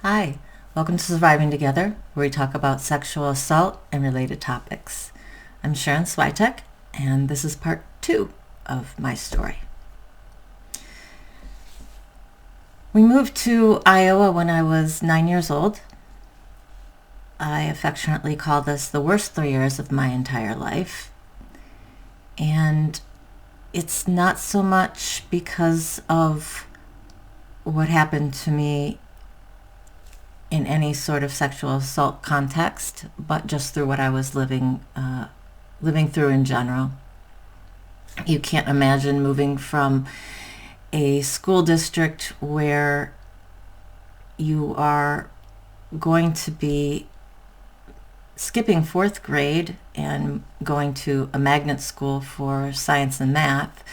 Hi, welcome to Surviving Together, where we talk about sexual assault and related topics. I'm Sharon Switek, and this is part 2 of my story. We moved to Iowa when I was 9 years old. I affectionately call this the worst 3 years of my entire life. And it's not so much because of what happened to me in any sort of sexual assault context, but just through what I was living through in general. You can't imagine moving from a school district where you are going to be skipping 4th grade and going to a magnet school for science and math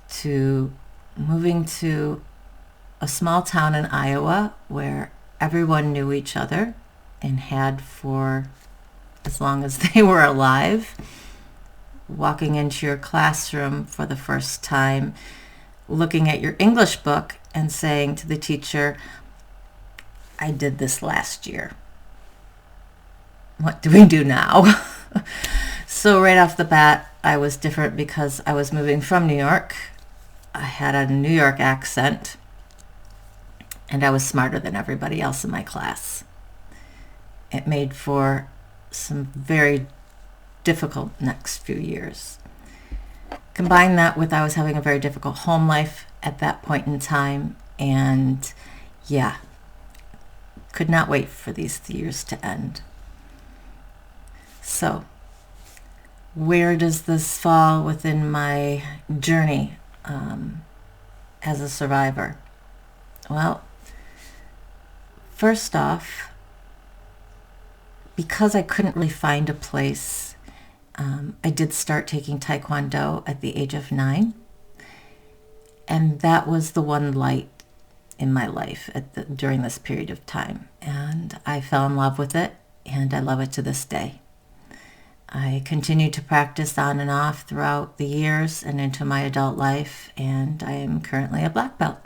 to moving to a small town in Iowa where everyone knew each other and had for as long as they were alive. Walking into your classroom for the first time, looking at your English book and saying to the teacher, "I did this last year. What do we do now?" So right off the bat, I was different because I was moving from New York. I had a New York accent, and I was smarter than everybody else in my class. It made for some very difficult next few years. Combine that with I was having a very difficult home life at that point in time, and could not wait for these years to end. So, where does this fall within my journey as a survivor? Well, first off, because I couldn't really find a place, I did start taking Taekwondo at the age of 9. And that was the one light in my life during this period of time. And I fell in love with it, and I love it to this day. I continued to practice on and off throughout the years and into my adult life, and I am currently a black belt.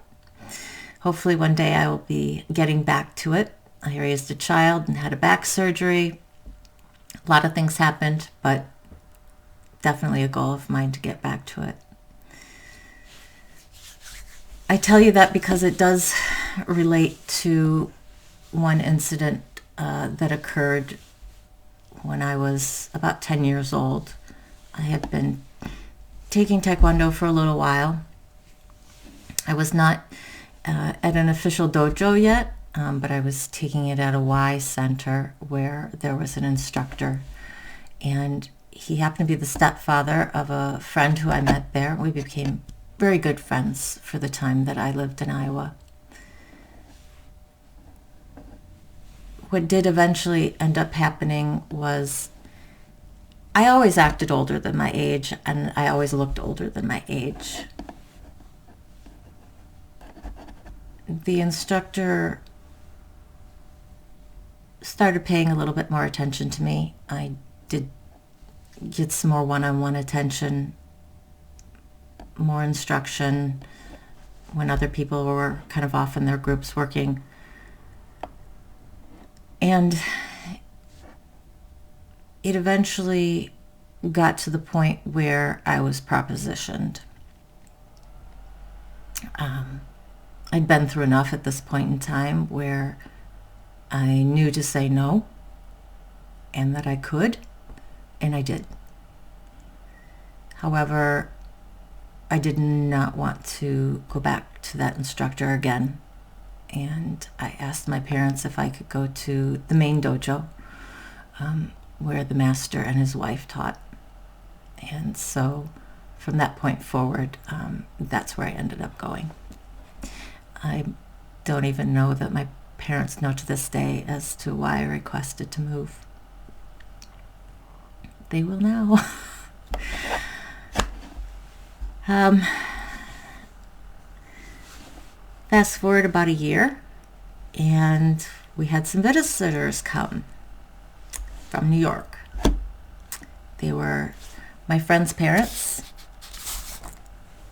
Hopefully one day I will be getting back to it. I raised a child and had a back surgery. A lot of things happened, but definitely a goal of mine to get back to it. I tell you that because it does relate to one incident that occurred when I was about 10 years old. I had been taking Taekwondo for a little while. I was not at an official dojo yet, but I was taking it at a Y center where there was an instructor, and he happened to be the stepfather of a friend who I met there. We became very good friends for the time that I lived in Iowa. What did eventually end up happening was I always acted older than my age, and I always looked older than my age. The instructor started paying a little bit more attention to me. I did get some more one-on-one attention, more instruction when other people were kind of off in their groups working. And it eventually got to the point where I was propositioned. I'd been through enough at this point in time where I knew to say no, and that I could, and I did. However, I did not want to go back to that instructor again, and I asked my parents if I could go to the main dojo where the master and his wife taught. And so from that point forward, that's where I ended up going. I don't even know that my parents know to this day as to why I requested to move. They will now. Fast forward about a year, and we had some visitors come from New York. They were my friend's parents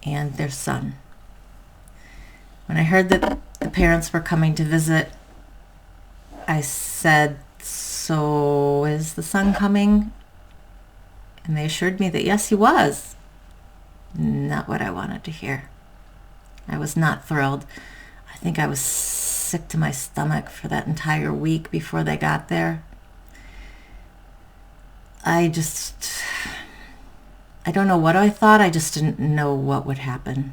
and their son. When I heard that the parents were coming to visit, I said, "So is the sun coming?" And they assured me that yes, he was. Not what I wanted to hear. I was not thrilled. I think I was sick to my stomach for that entire week before they got there. I don't know what I thought. I just didn't know what would happen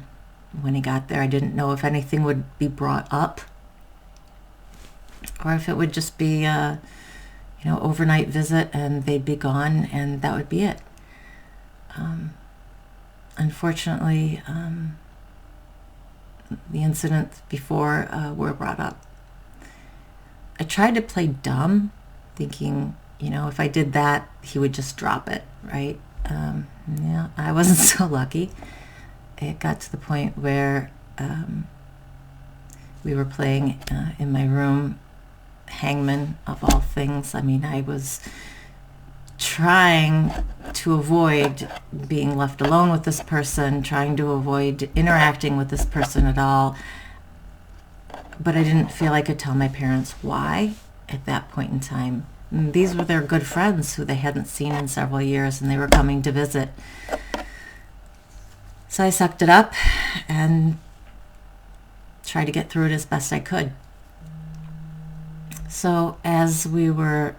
when he got there. I didn't know if anything would be brought up or if it would just be a, overnight visit and they'd be gone and that would be it. Unfortunately, the incidents before were brought up. I tried to play dumb, thinking, if I did that, he would just drop it, right? Yeah, I wasn't so lucky. It got to the point where we were playing in my room, hangman of all things. I mean, I was trying to avoid being left alone with this person, trying to avoid interacting with this person at all. But I didn't feel I could tell my parents why at that point in time. These were their good friends who they hadn't seen in several years, and they were coming to visit. So I sucked it up and tried to get through it as best I could. So as we were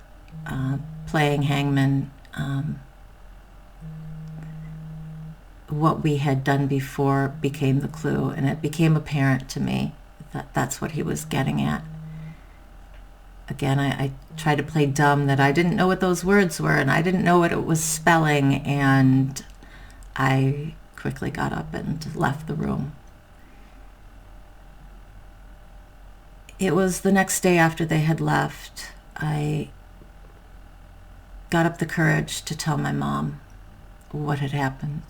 playing hangman, what we had done before became the clue, and it became apparent to me that that's what he was getting at. Again, I tried to play dumb, that I didn't know what those words were and I didn't know what it was spelling, and I quickly got up and left the room. It was the next day after they had left, I got up the courage to tell my mom what had happened.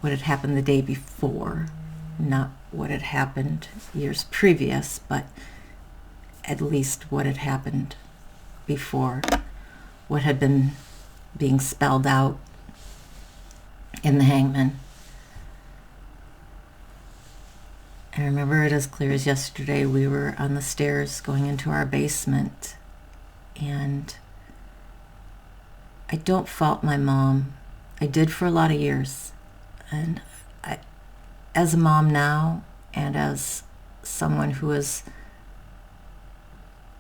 What had happened the day before, not what had happened years previous, but at least what had happened before, what had been being spelled out in the hangman. I remember it as clear as yesterday. We were on the stairs going into our basement, and I don't fault my mom. I did for a lot of years. And as a mom now, and as someone who has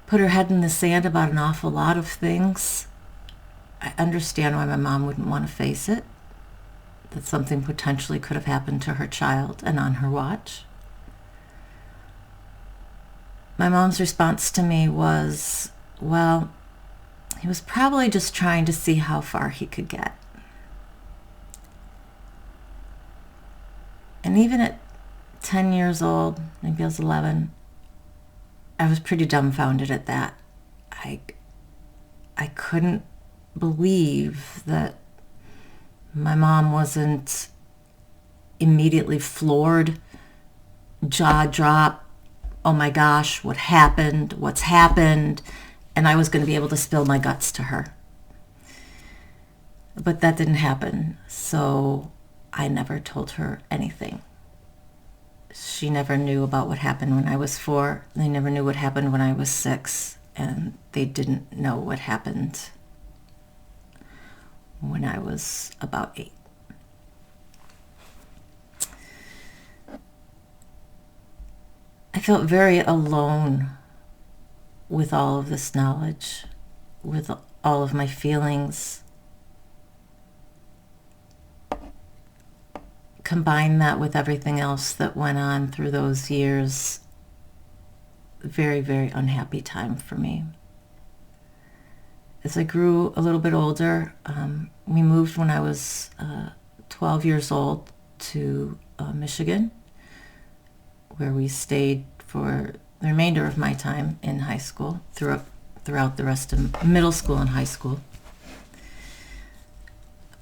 put her head in the sand about an awful lot of things, I understand why my mom wouldn't want to face it, that something potentially could have happened to her child and on her watch. My mom's response to me was, well, he was probably just trying to see how far he could get. And even at 10 years old, maybe I was 11, I was pretty dumbfounded at that. I couldn't believe that my mom wasn't immediately floored, jaw drop, oh my gosh, what happened, what's happened, and I was going to be able to spill my guts to her. But that didn't happen, so I never told her anything. She never knew about what happened when I was 4. They never knew what happened when I was 6. And they didn't know what happened when I was about 8. I felt very alone with all of this knowledge, with all of my feelings. Combine that with everything else that went on through those years. Very, very unhappy time for me. As I grew a little bit older, we moved when I was 12 years old to Michigan, where we stayed for the remainder of my time in high school, throughout the rest of middle school and high school.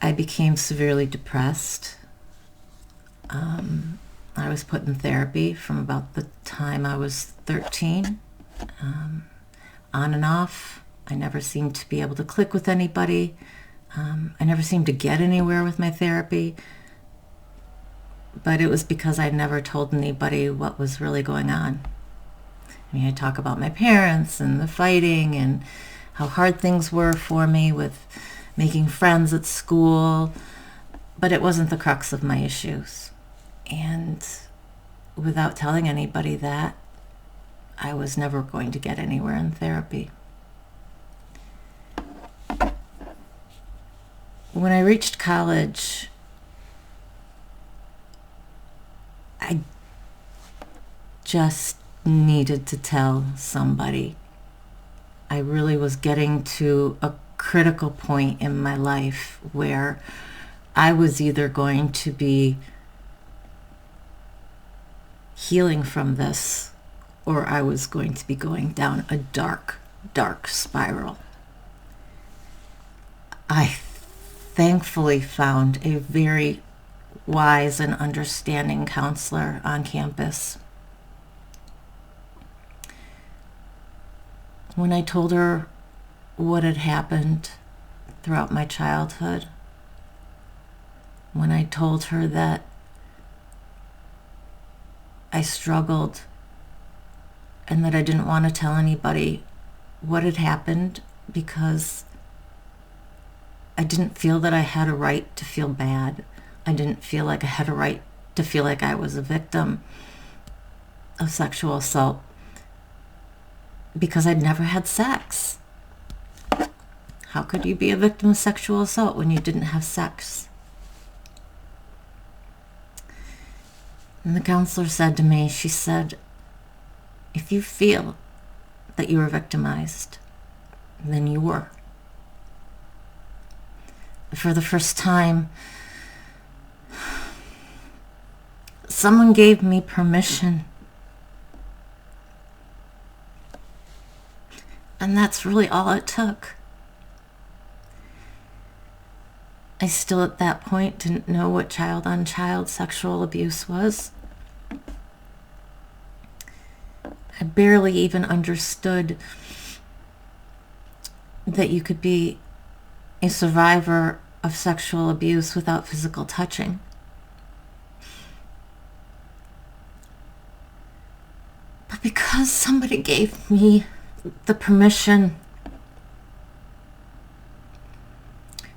I became severely depressed. I was put in therapy from about the time I was 13, on and off. I never seemed to be able to click with anybody. I never seemed to get anywhere with my therapy. But it was because I never told anybody what was really going on. I mean, I talk about my parents and the fighting and how hard things were for me with making friends at school, but it wasn't the crux of my issues. And without telling anybody that, I was never going to get anywhere in therapy. When I reached college, I just needed to tell somebody. I really was getting to a critical point in my life where I was either going to be healing from this, or I was going to be going down a dark, dark spiral. I thankfully found a very wise and understanding counselor on campus. When I told her what had happened throughout my childhood, when I told her that I struggled and that I didn't want to tell anybody what had happened because I didn't feel that I had a right to feel bad. I didn't feel like I had a right to feel like I was a victim of sexual assault because I'd never had sex. How could you be a victim of sexual assault when you didn't have sex? And the counselor said to me, she said, if you feel that you were victimized, then you were. For the first time, someone gave me permission. And that's really all it took. I still at that point didn't know what child-on-child sexual abuse was. I barely even understood that you could be a survivor of sexual abuse without physical touching. But because somebody gave me the permission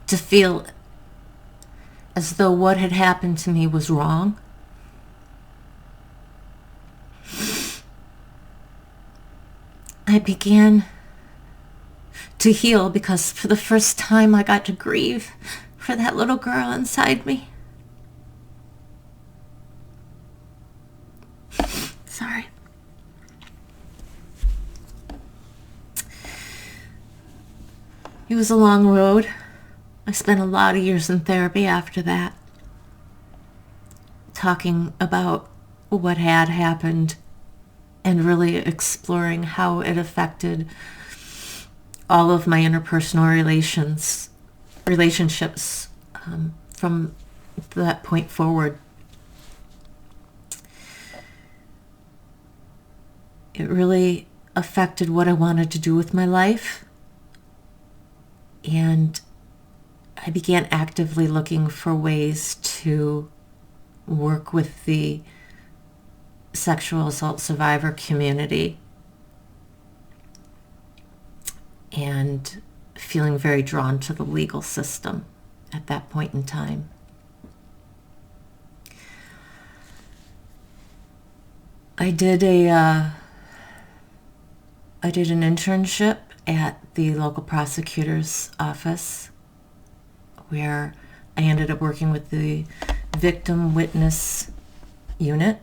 to feel as though what had happened to me was wrong, I began to heal because for the first time I got to grieve for that little girl inside me. Sorry. It was a long road. I spent a lot of years in therapy after that, talking about what had happened and really exploring how it affected all of my interpersonal relationships from that point forward. It really affected what I wanted to do with my life, and I began actively looking for ways to work with the sexual assault survivor community, and feeling very drawn to the legal system at that point in time. I did an internship at the local prosecutor's office where I ended up working with the victim witness unit,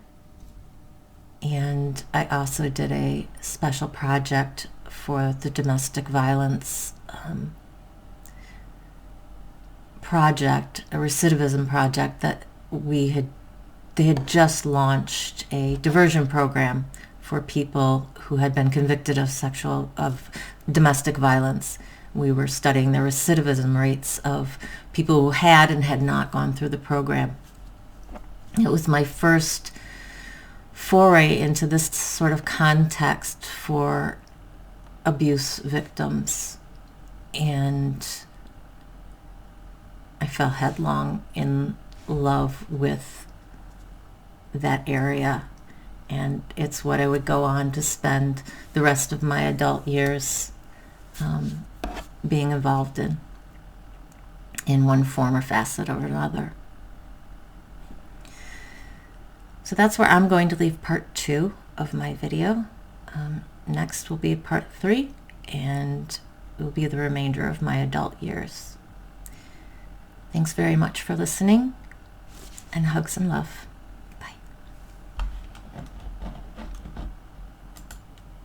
and I also did a special project for the domestic violence project, a recidivism project that they had just launched a diversion program for people who had been convicted of domestic violence. We were studying the recidivism rates of people who had and had not gone through the program. It was my first foray into this sort of context for abuse victims, and I fell headlong in love with that area and it's what I would go on to spend the rest of my adult years being involved in one form or facet or another. So that's where I'm going to leave part 2 of my video. Next will be part 3, and it will be the remainder of my adult years. Thanks very much for listening, and hugs and love.